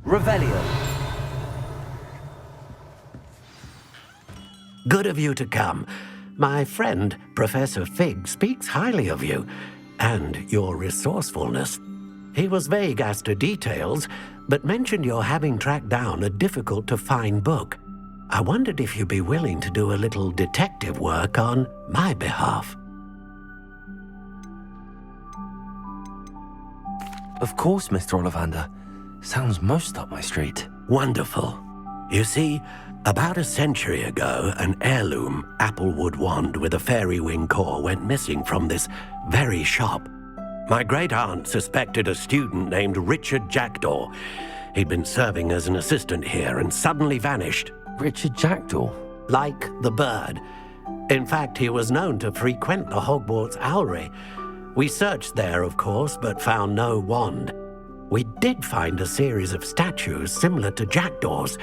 Revelio. Good of you to come. My friend, Professor Fig, speaks highly of you and your resourcefulness. He was vague as to details, but mentioned your having tracked down a difficult-to-find book. I wondered if you'd be willing to do a little detective work on my behalf. Of course, Mr. Ollivander. Sounds most up my street. Wonderful. You see, about a century ago, an heirloom applewood wand with a fairy wing core went missing from this very shop. My great-aunt suspected a student named Richard Jackdaw. He'd been serving as an assistant here and suddenly vanished. Richard Jackdaw? Like the bird. In fact, he was known to frequent the Hogwarts Owlery. We searched there, of course, but found no wand. We did find a series of statues similar to Jackdaw's.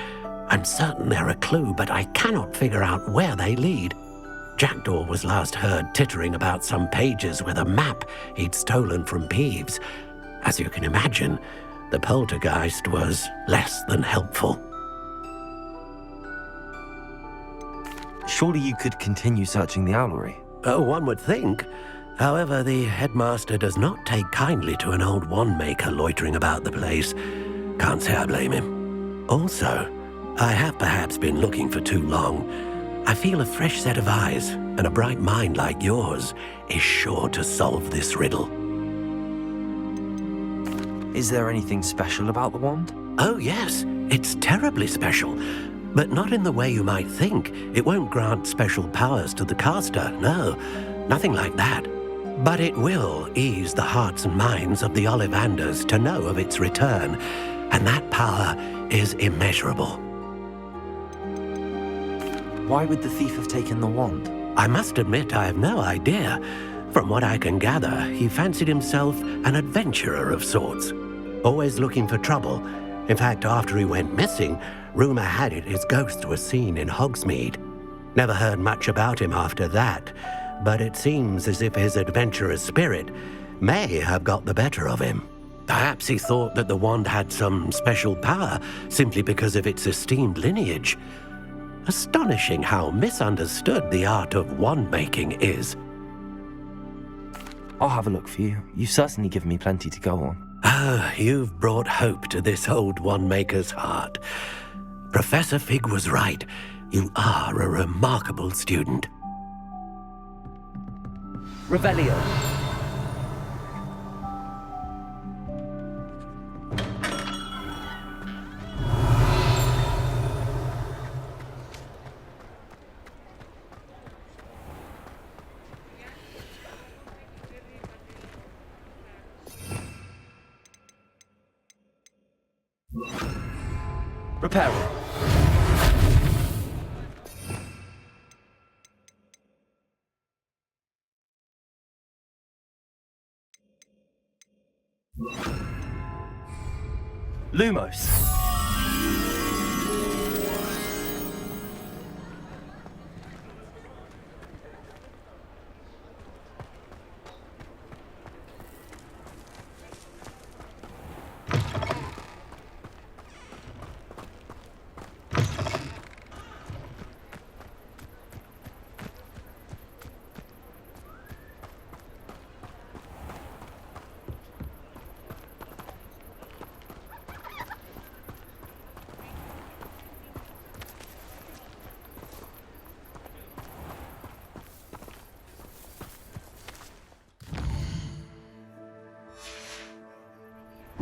I'm certain they're a clue, but I cannot figure out where they lead. Jackdaw was last heard tittering about some pages with a map he'd stolen from Peeves. As you can imagine, the poltergeist was less than helpful. Surely you could continue searching the Owlery. Oh, one would think. However, the headmaster does not take kindly to an old wand-maker loitering about the place. Can't say I blame him. Also, I have perhaps been looking for too long. I feel a fresh set of eyes and a bright mind like yours is sure to solve this riddle. Is there anything special about the wand? Oh yes, it's terribly special. But not in the way you might think. It won't grant special powers to the caster, no. Nothing like that. But it will ease the hearts and minds of the Ollivanders to know of its return, and that power is immeasurable. Why would the thief have taken the wand? I must admit I have no idea. From what I can gather, he fancied himself an adventurer of sorts, always looking for trouble. In fact, after he went missing, rumor had it his ghost was seen in Hogsmeade. Never heard much about him after that, but it seems as if his adventurous spirit may have got the better of him. Perhaps he thought that the wand had some special power simply because of its esteemed lineage. Astonishing how misunderstood the art of wand-making is. I'll have a look for you. You've certainly given me plenty to go on. Ah, you've brought hope to this old wand-maker's heart. Professor Fig was right. You are a remarkable student. Revelio. Reparo. Lumos.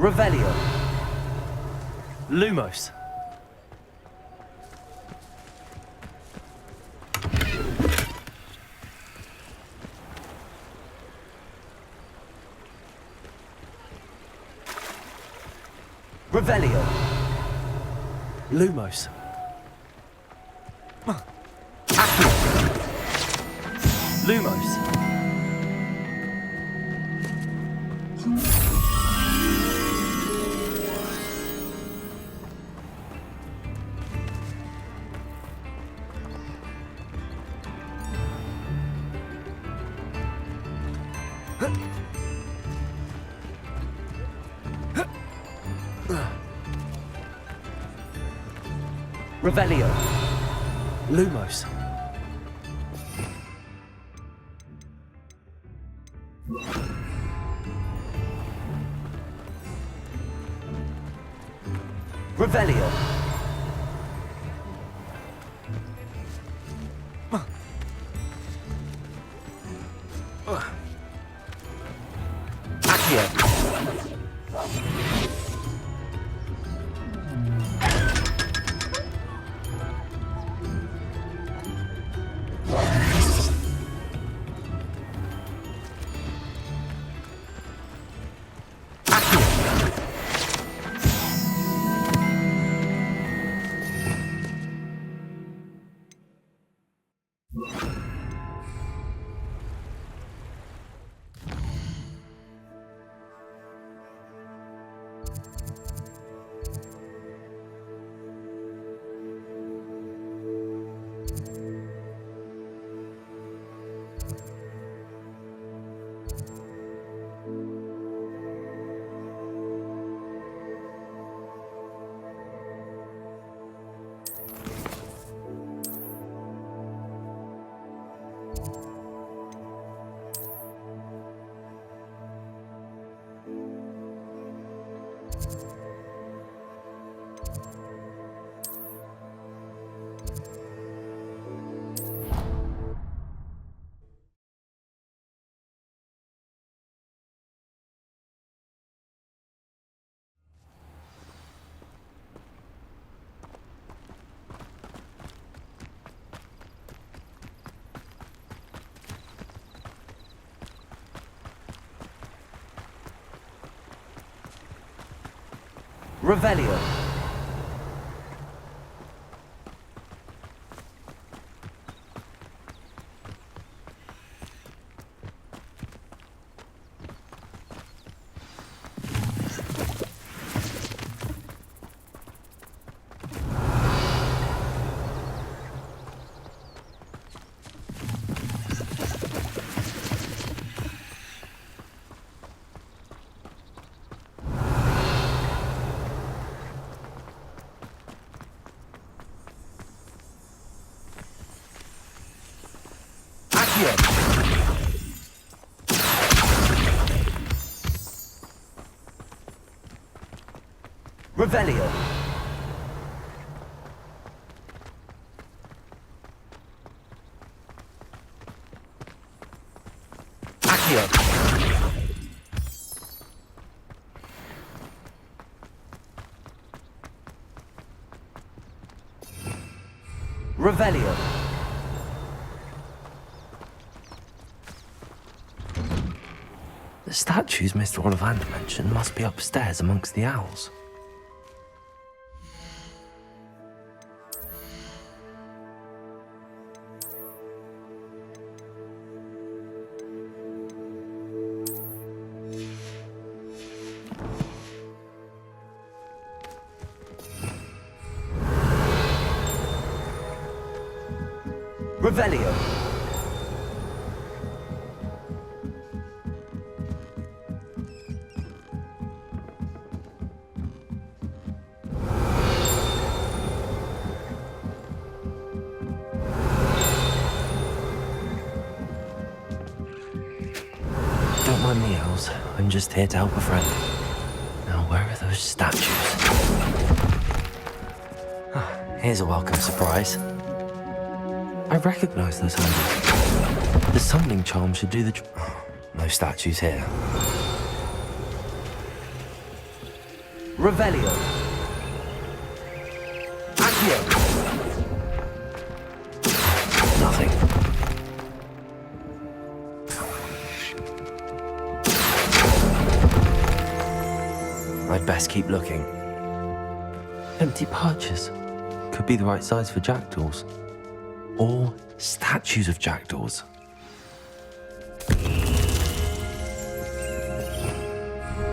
Revelio. Lumos. Revelio. Lumos. Lumos. Revelio. Lumos. Revelio. Accio. Revelio. Accio. Revelio. Accio. Revelio. The statues Mr. Ollivander mentioned must be upstairs amongst the owls. Revelio. Don't mind me, owls. I'm just here to help a friend. Now, where are those statues? Ah, here's a welcome surprise. I recognize those handles. The summoning charm should do the no statues here. Revelio. Accio. Nothing. I'd best keep looking. Empty perches. Could be the right size for jackdaws. Or statues of jackdaws.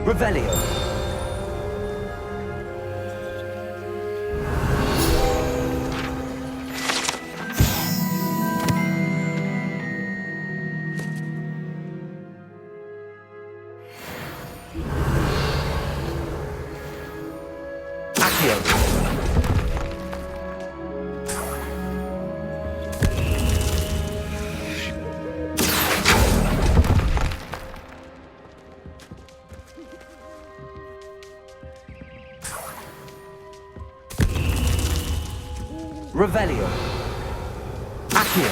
Revelio. Accio. Revelio. Accio.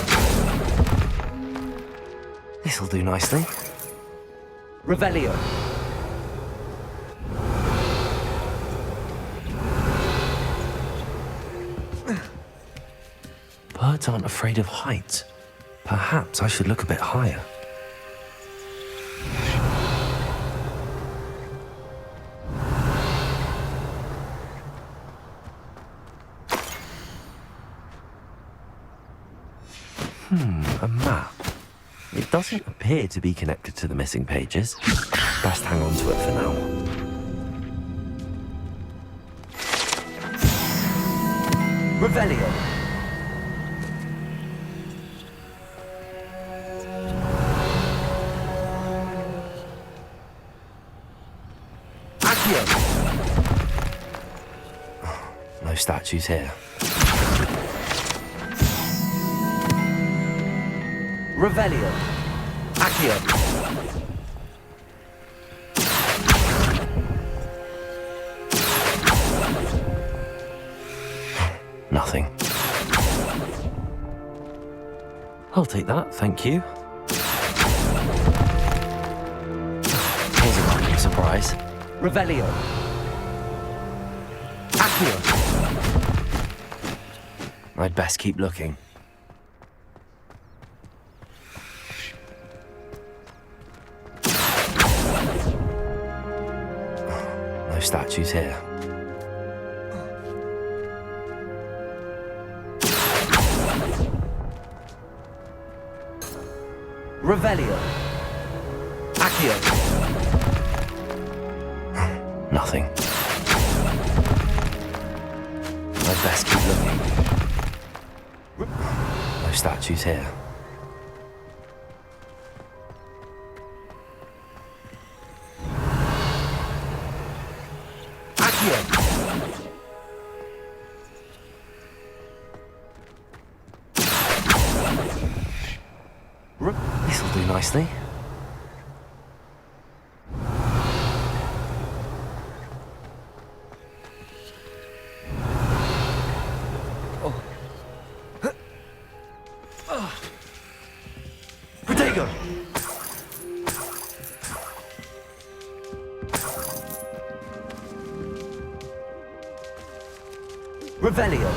This'll do nicely. Revelio. Birds aren't afraid of heights. Perhaps I should look a bit higher. A map. It doesn't appear to be connected to the missing pages. Best hang on to it for now. Revelio. Accio. No statues here. Revelio. Accio. Nothing. I'll take that, thank you. Here's a welcome surprise. Revelio. Accio. I'd best keep looking. No statues here. Revelio. Accio. Nothing. I'd best keep looking. No statues here. Accio. This'll do nicely. Protego. Revelio.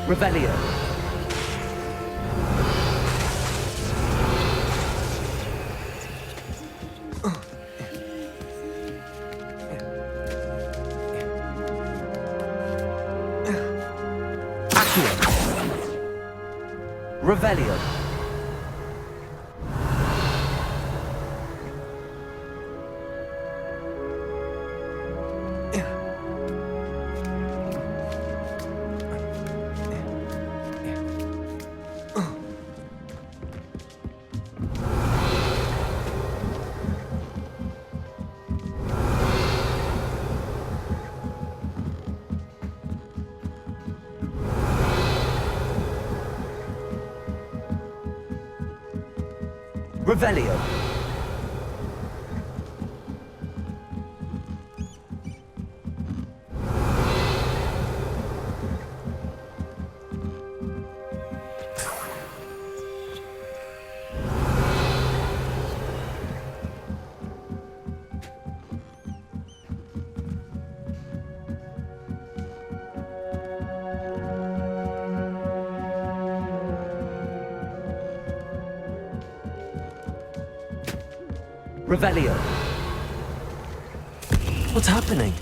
Revelio. Accio. Revelio. Revelio. Revelio. What's happening?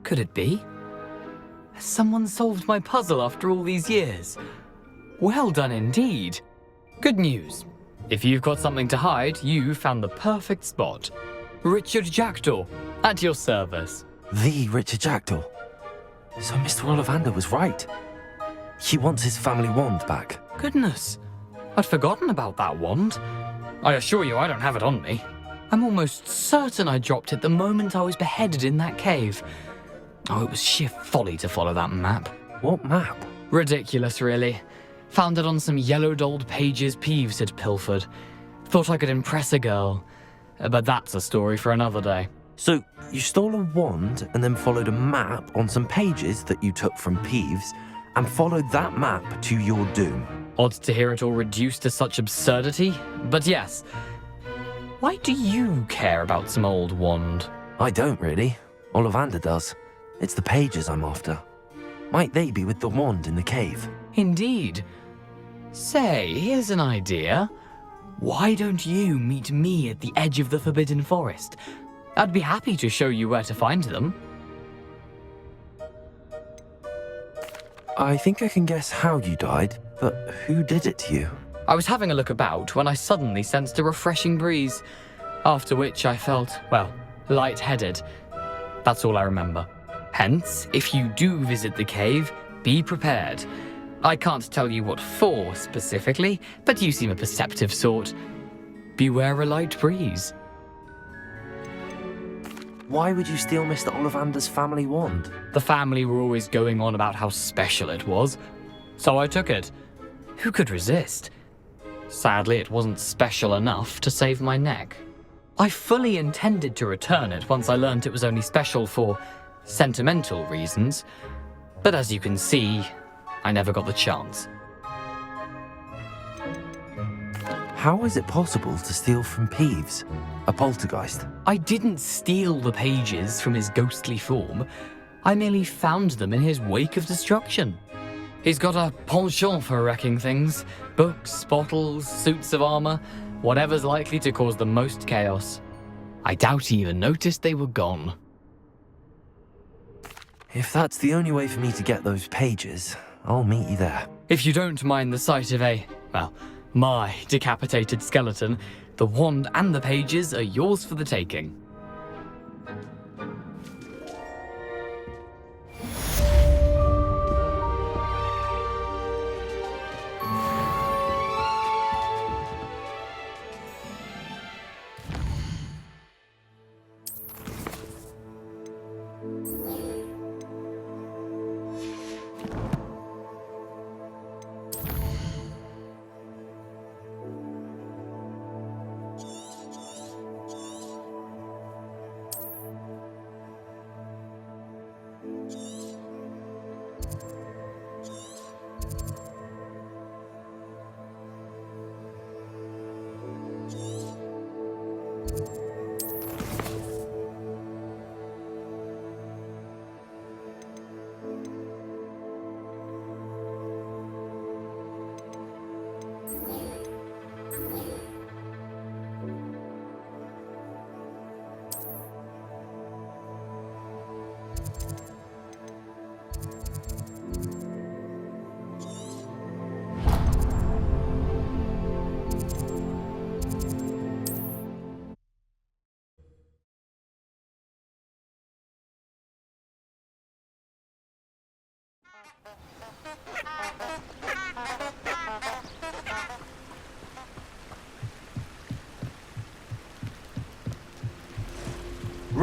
Could it be? Has someone solved my puzzle after all these years? Well done indeed. Good news. If you've got something to hide, you found the perfect spot. Richard Jackdaw, at your service. The Richard Jackdaw. So Mr. Ollivander was right. He wants his family wand back. Goodness, I'd forgotten about that wand. I assure you I don't have it on me. I'm almost certain I dropped it the moment I was beheaded in that cave. Oh, it was sheer folly to follow that map. What map? Ridiculous, really. Found it on some yellowed old pages Peeves had pilfered. Thought I could impress a girl. But that's a story for another day. So you stole a wand and then followed a map on some pages that you took from Peeves and followed that map to your doom. Odd to hear it all reduced to such absurdity, but yes. Why do you care about some old wand? I don't really. Ollivander does. It's the pages I'm after. Might they be with the wand in the cave? Indeed. Say, here's an idea. Why don't you meet me at the edge of the Forbidden Forest? I'd be happy to show you where to find them. I think I can guess how you died, but who did it to you? I was having a look about when I suddenly sensed a refreshing breeze, after which I felt, well, lightheaded. That's all I remember. Hence, if you do visit the cave, be prepared. I can't tell you what for specifically, but you seem a perceptive sort. Beware a light breeze. Why would you steal Mr. Ollivander's family wand? The family were always going on about how special it was, so I took it. Who could resist? Sadly, it wasn't special enough to save my neck. I fully intended to return it once I learned it was only special for sentimental reasons, but as you can see, I never got the chance. How is it possible to steal from Peeves, a poltergeist? I didn't steal the pages from his ghostly form. I merely found them in his wake of destruction. He's got a penchant for wrecking things. Books, bottles, suits of armor, whatever's likely to cause the most chaos. I doubt he even noticed they were gone. If that's the only way for me to get those pages, I'll meet you there. If you don't mind the sight of my decapitated skeleton, the wand and the pages are yours for the taking.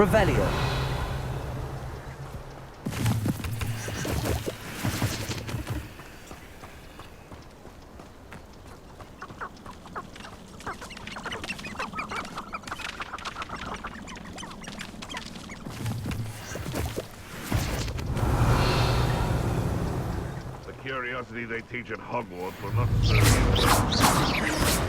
Revelio. The curiosity they teach at Hogwarts will not serve you.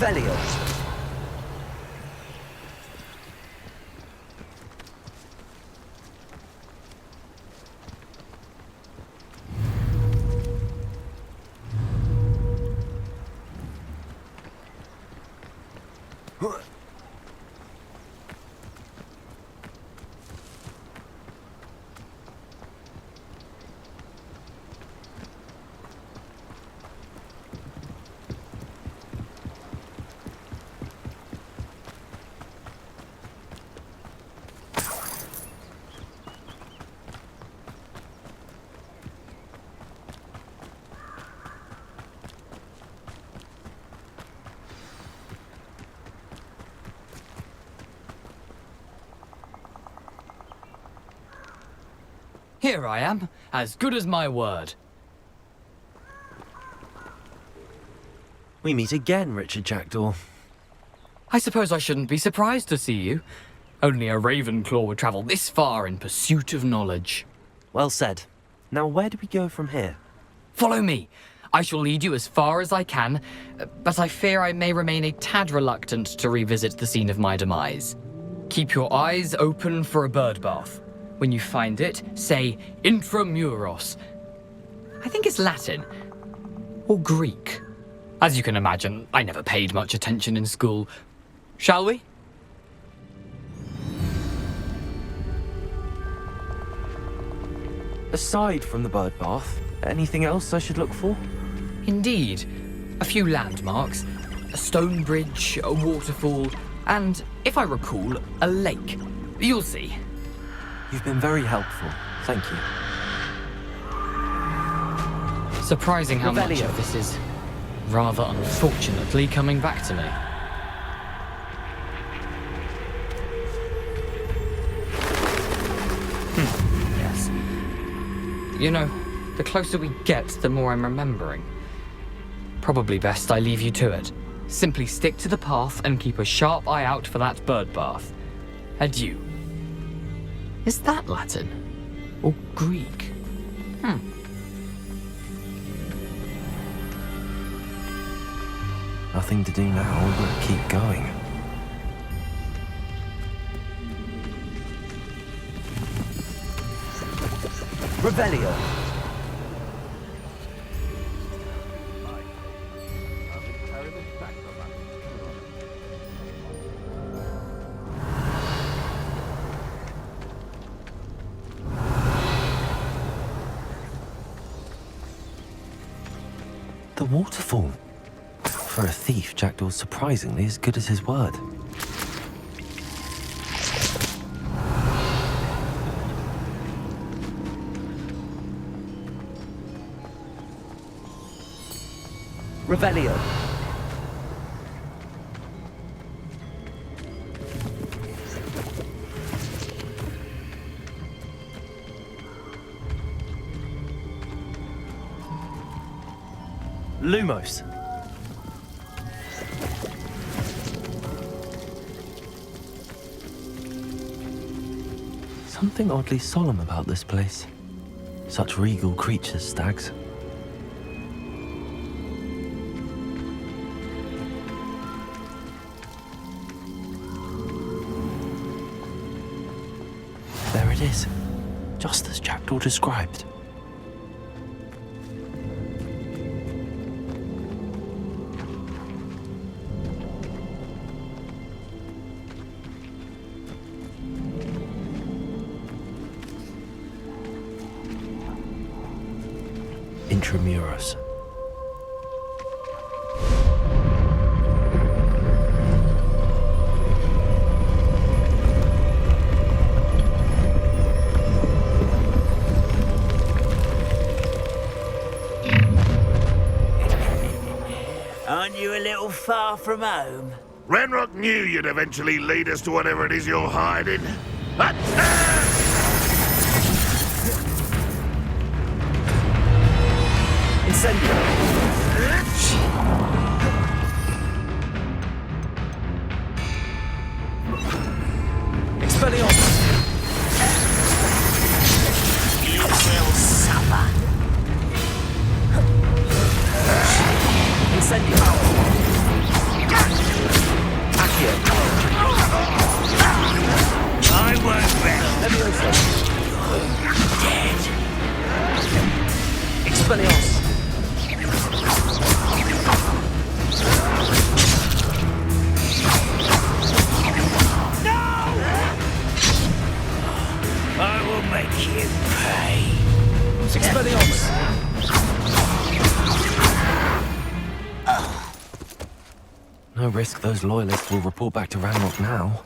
Revelio. Here I am, as good as my word. We meet again, Richard Jackdaw. I suppose I shouldn't be surprised to see you. Only a Ravenclaw would travel this far in pursuit of knowledge. Well said. Now, where do we go from here? Follow me. I shall lead you as far as I can, but I fear I may remain a tad reluctant to revisit the scene of my demise. Keep your eyes open for a bird bath. When you find it, say Intramuros. I think it's Latin. Or Greek. As you can imagine, I never paid much attention in school. Shall we? Aside from the bird bath, anything else I should look for? Indeed. A few landmarks, a stone bridge, a waterfall, and, if I recall, a lake. You'll see. You've been very helpful. Thank you. Surprising how much Revelio. of this is rather unfortunately coming back to me. Yes. You know, the closer we get, the more I'm remembering. Probably best I leave you to it. Simply stick to the path and keep a sharp eye out for that bird bath. Adieu. Is that Latin? Or Greek? Nothing to do now but keep going. Revelio. The waterfall. For a thief, Jackdaw's surprisingly as good as his word. Revelio. Lumos. Something oddly solemn about this place. Such regal creatures, stags. There it is, just as Jackdaw described. Intramuros. Aren't you a little far from home? Ranrock knew you'd eventually lead us to whatever it is you're hiding. Attack! Incendio. Expelliarmus. You will suffer. Incendio. risk those loyalists will report back to Ranrock now.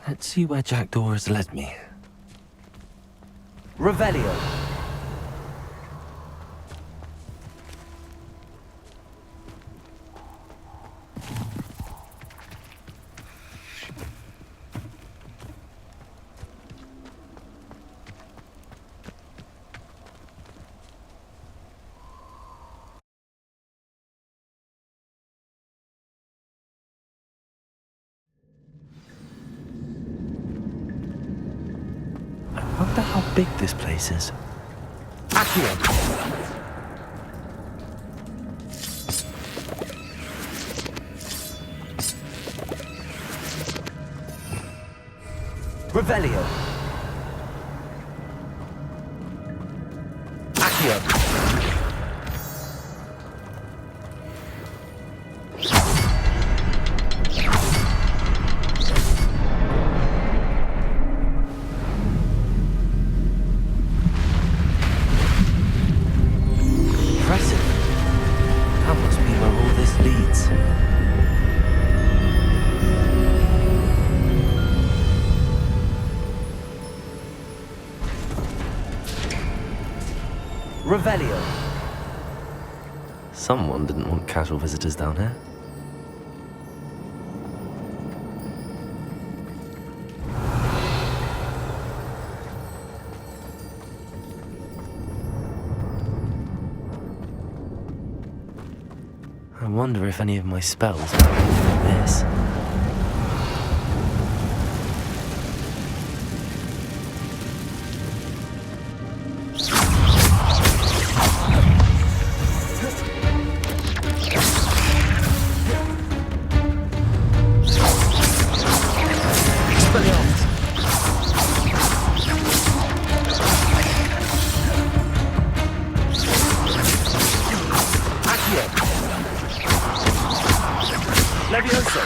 Let's see where Jackdaw has led me. Revelio. I wonder how big this place is. Accio. Revelio. Accio. Impressive. That must be where all this leads. Revelio. Someone didn't want casual visitors down here. I wonder if any of my spells are like this. Levioso.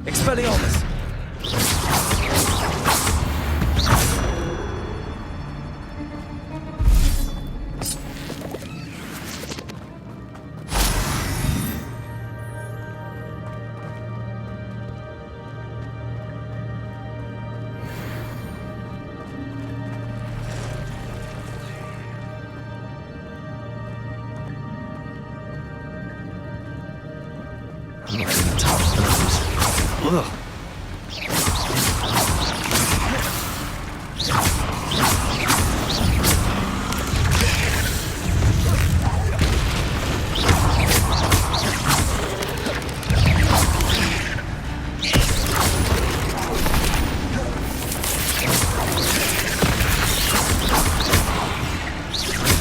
Expelliarmus. I'm not gonna touch those. Ugh.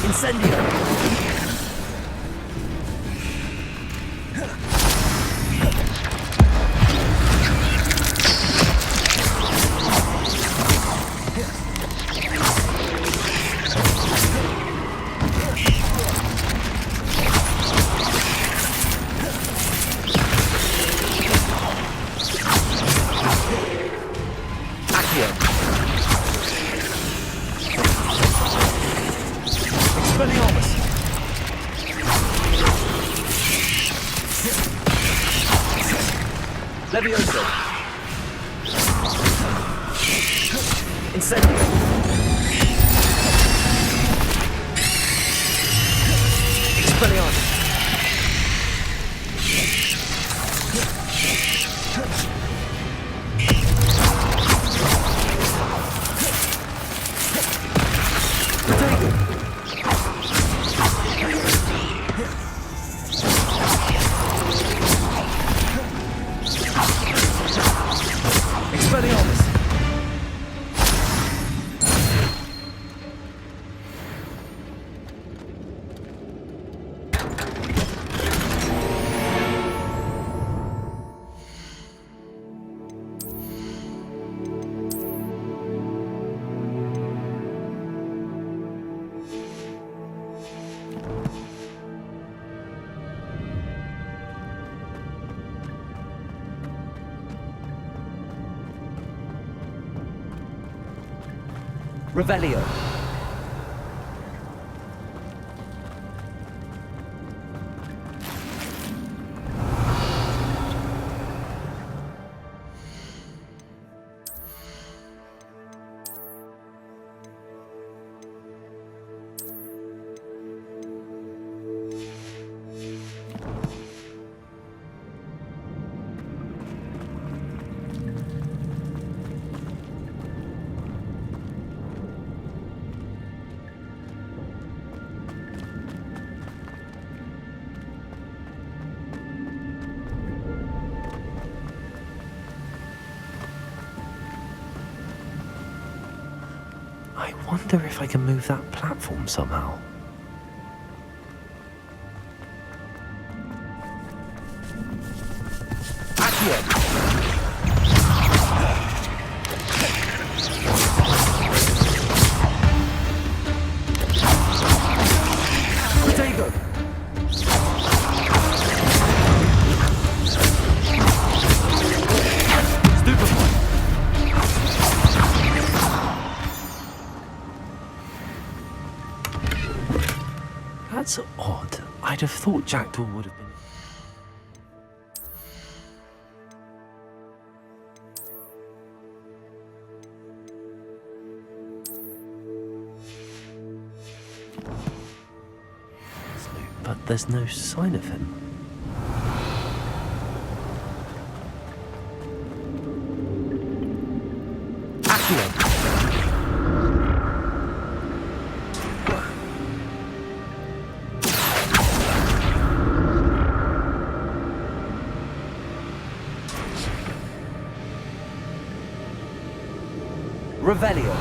Incendio. Accio. Expelliarmus. Levioso. Incendio. Expelliarmus. Expelliarmus. Revelio. wonder if I can move that platform somehow. Accio! Protego! Stupefy! That's odd. I'd have thought Jackdaw would have been... But there's no sign of him. Accio! Revelio.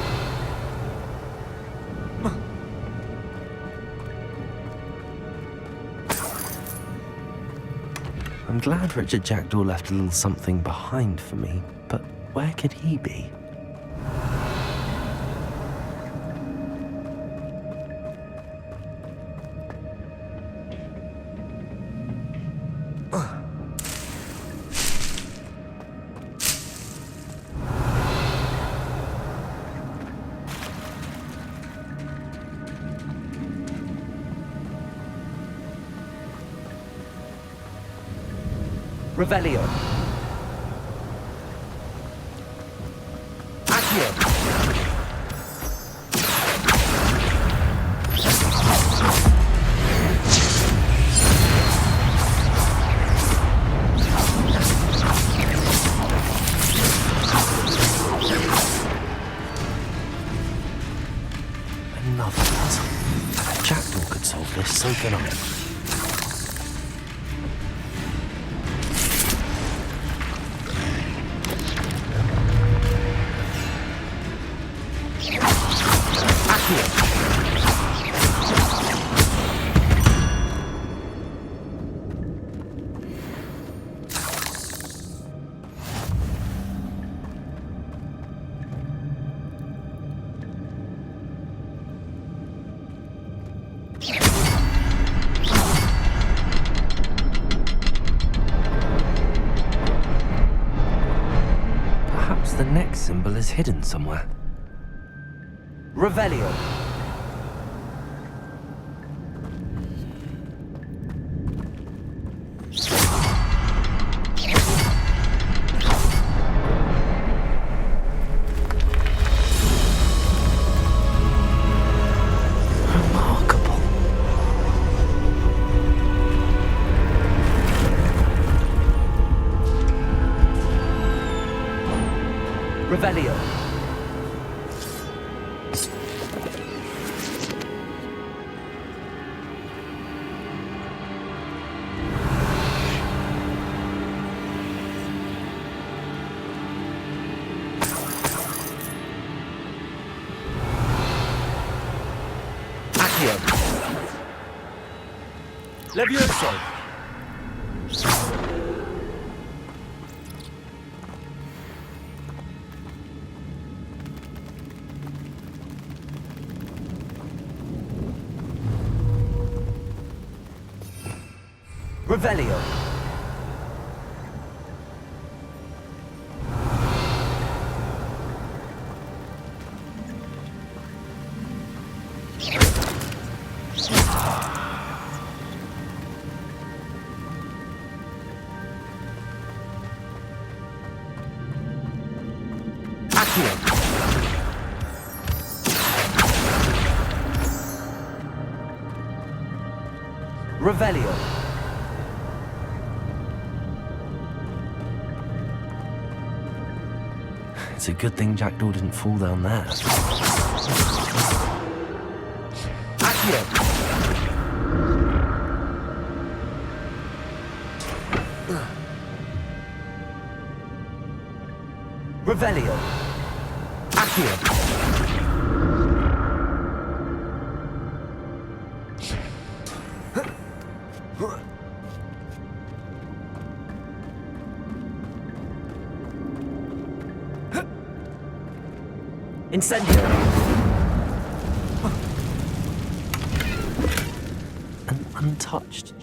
I'm glad Richard Jackdaw left a little something behind for me, but where could he be? Revelio. Accio. Another puzzle. If Jackdaw could solve this, so can I. Perhaps the next symbol is hidden somewhere. Revelio. Remarkable. Revelio. Accio. Levioso. Revelio. Accio. Revelio. It's a good thing Jackdaw didn't fall down there. Accio. Revelio. Accio. Incendio. An untouched.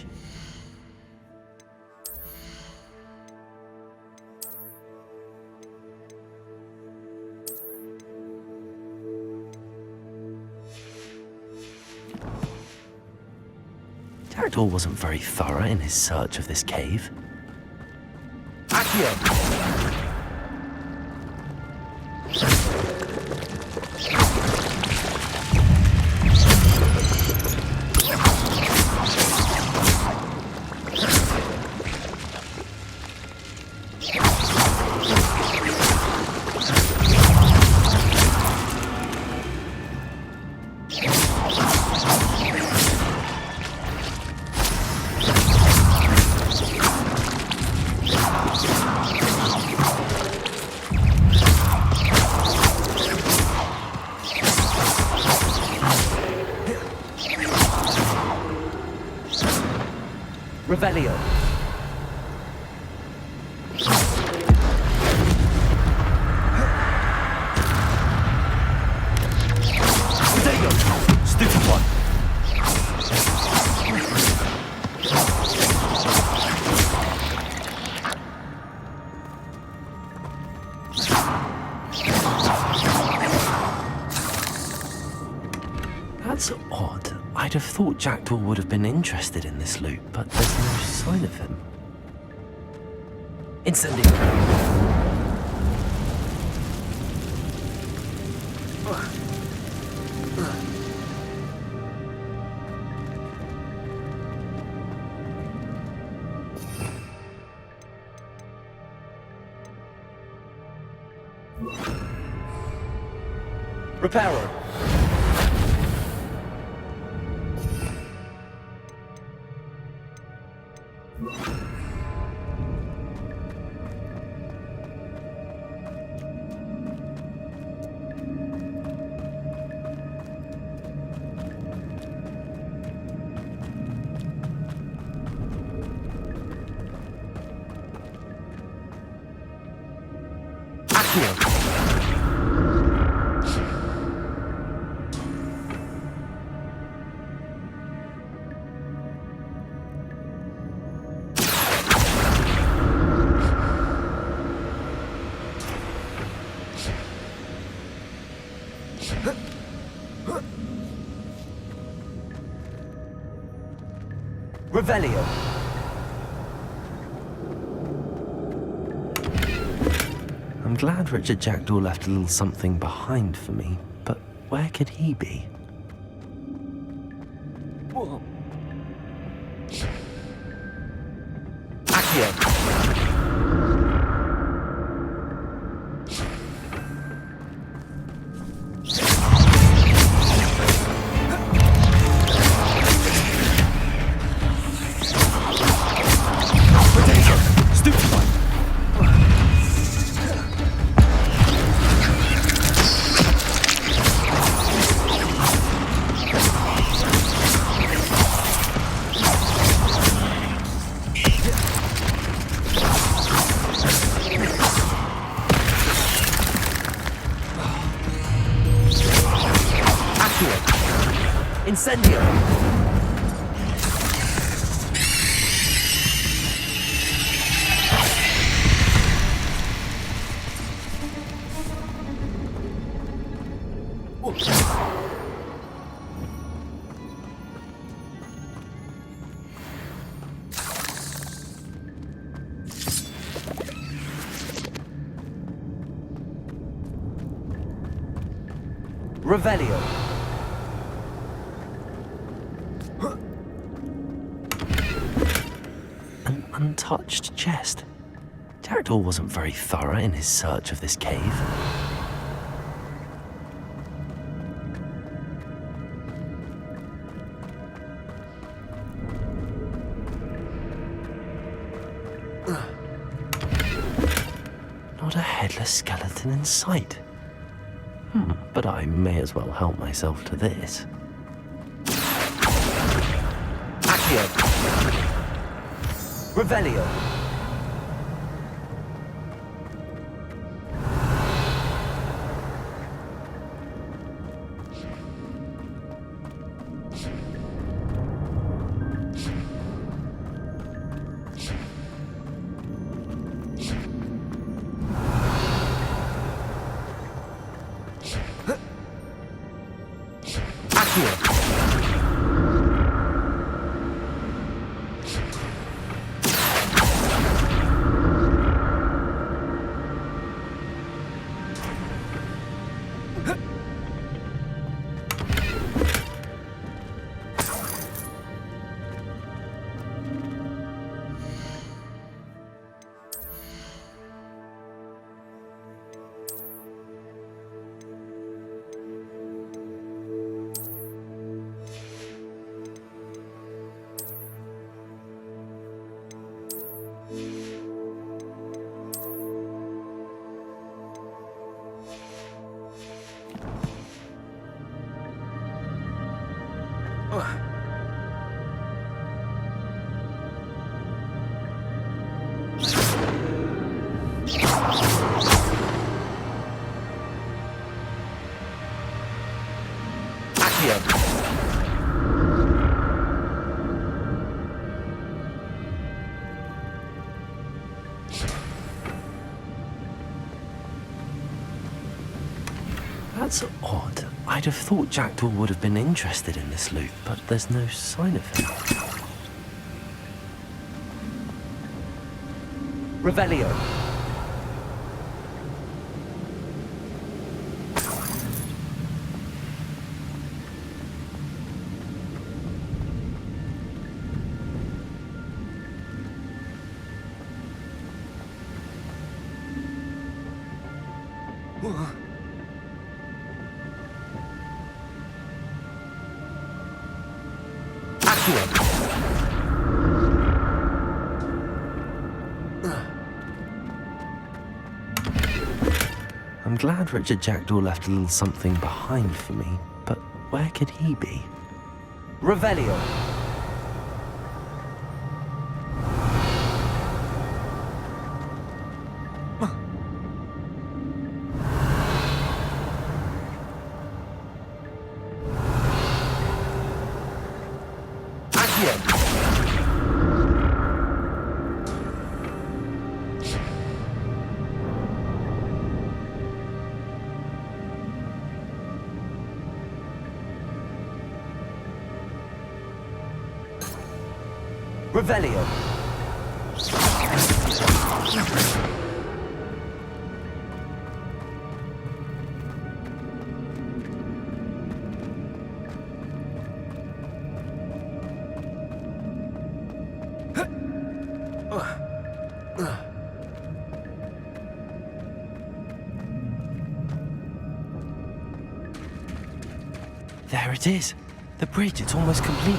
Jackdaw wasn't very thorough in his search of this cave. Accio. Revelio. Stupid one. That's odd. I'd have thought Jackdaw would have been interested in this loot, but there's no sign of him. Incendio. Reparo. Accio. Revelio. I'm glad Richard Jackdaw left a little something behind for me, but where could he be? Accio. Incendio. Revelio. An untouched chest. Jackdaw wasn't very thorough in his search of this cave. Not a headless skeleton in sight. But I may as well help myself to this. Accio. Revelio. That's odd. I'd have thought Jackdaw would have been interested in this loot, but there's no sign of him. Revelio. Accio. I'm glad Richard Jackdaw left a little something behind for me, but where could he be? Revelio. Accio. Revelio. There it is. The bridge, it's almost complete.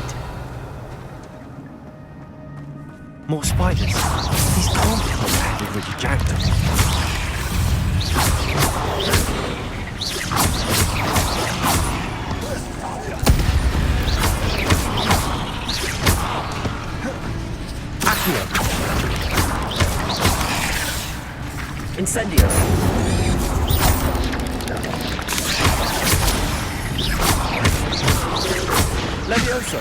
More spiders. These can't be the head of Richard Jackdaw. Accio. Incendio. Levioso.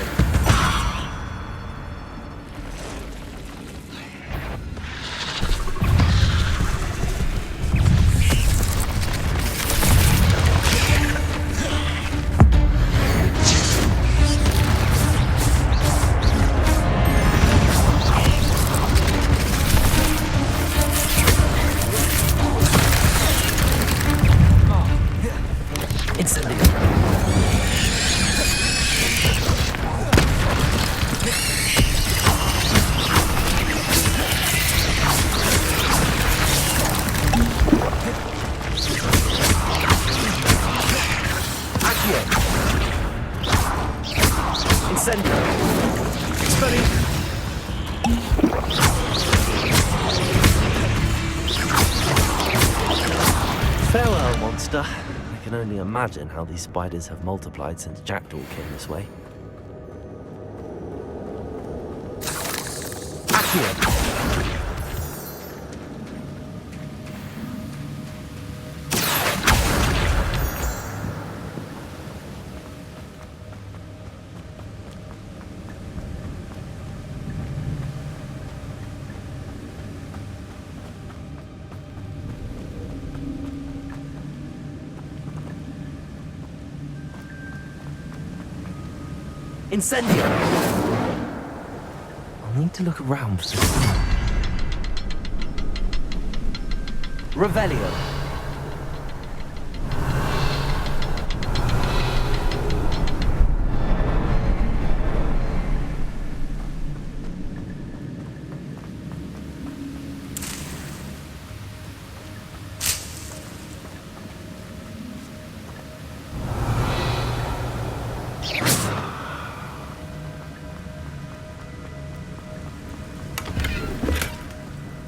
Incendio. Exploding. Farewell, monster. I can only imagine how these spiders have multiplied since Jackdaw came this way. Accio. Incendio. I'll need to look around for some. Revelio.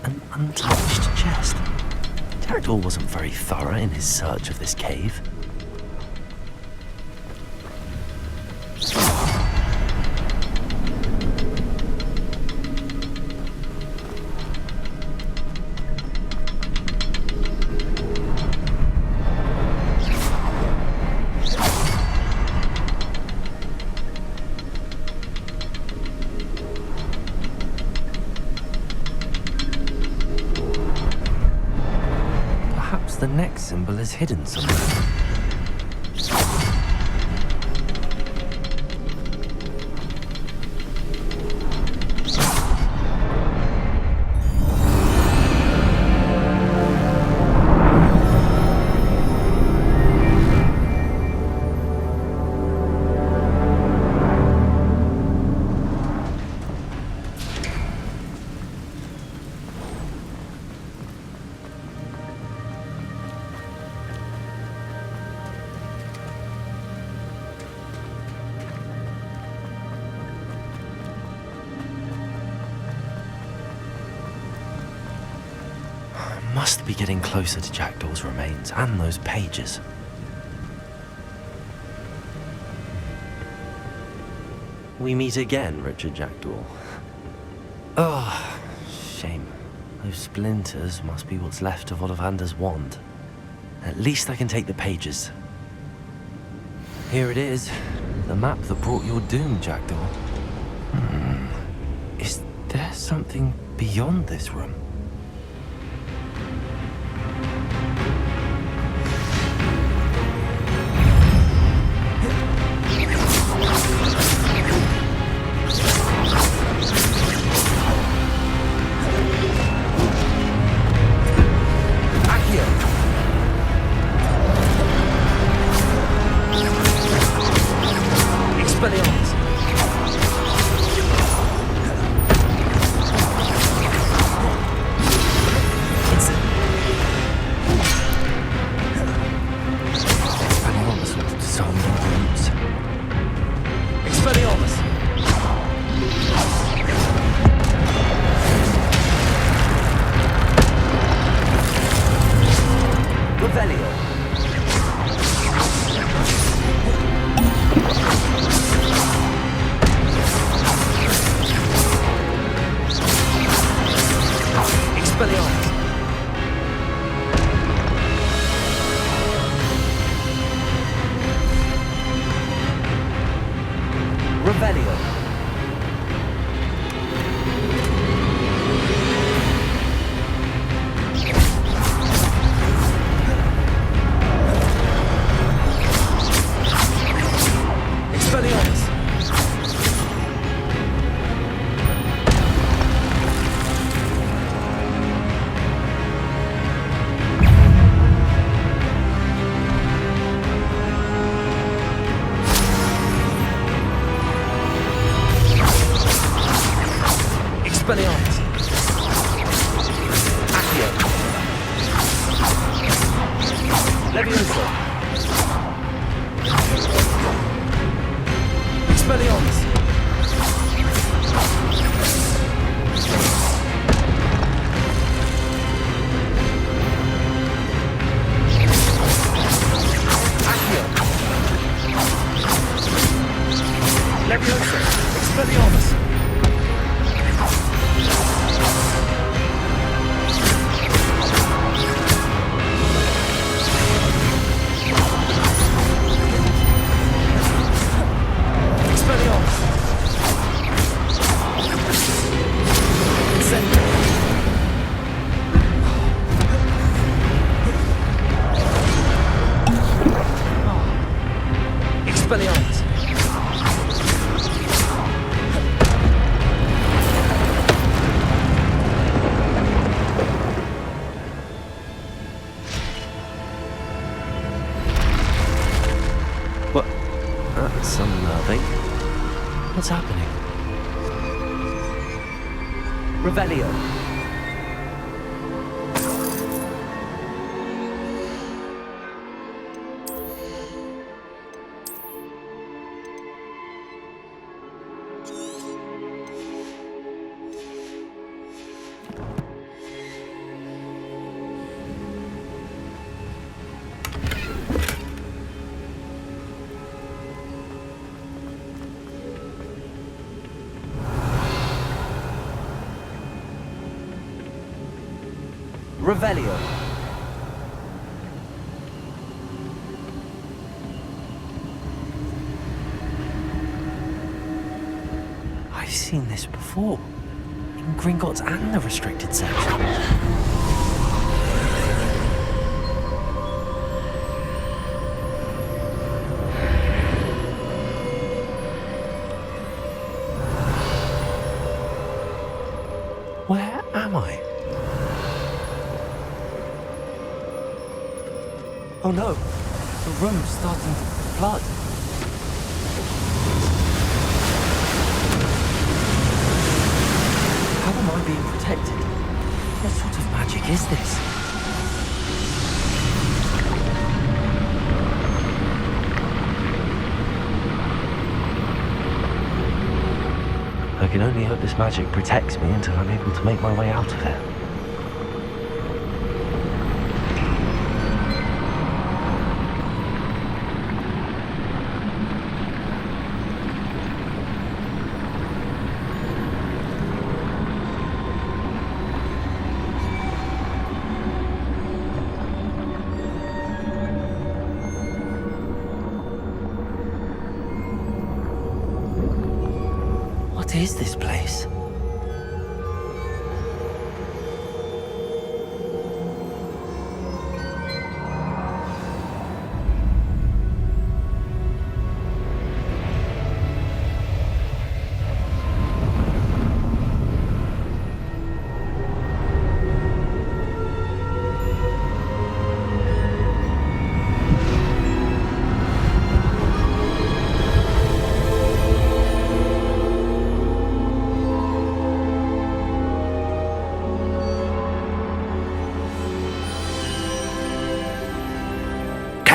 An untouched chest. Jackdaw wasn't very thorough in his search of this cave. The next symbol is hidden somewhere. must be getting closer to Jackdaw's remains and those pages. We meet again, Richard Jackdaw. Oh, shame. Those splinters must be what's left of Ollivander's wand. At least I can take the pages. Here it is. The map that brought your doom, Jackdaw. Is there something beyond this room? What's happening? Revelio. Revelio. I've seen this before. In Gringotts and the restricted section. Where am I? Oh no, the room's starting to flood. How am I being protected? What sort of magic is this? I can only hope this magic protects me until I'm able to make my way out of it.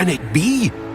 Can it be?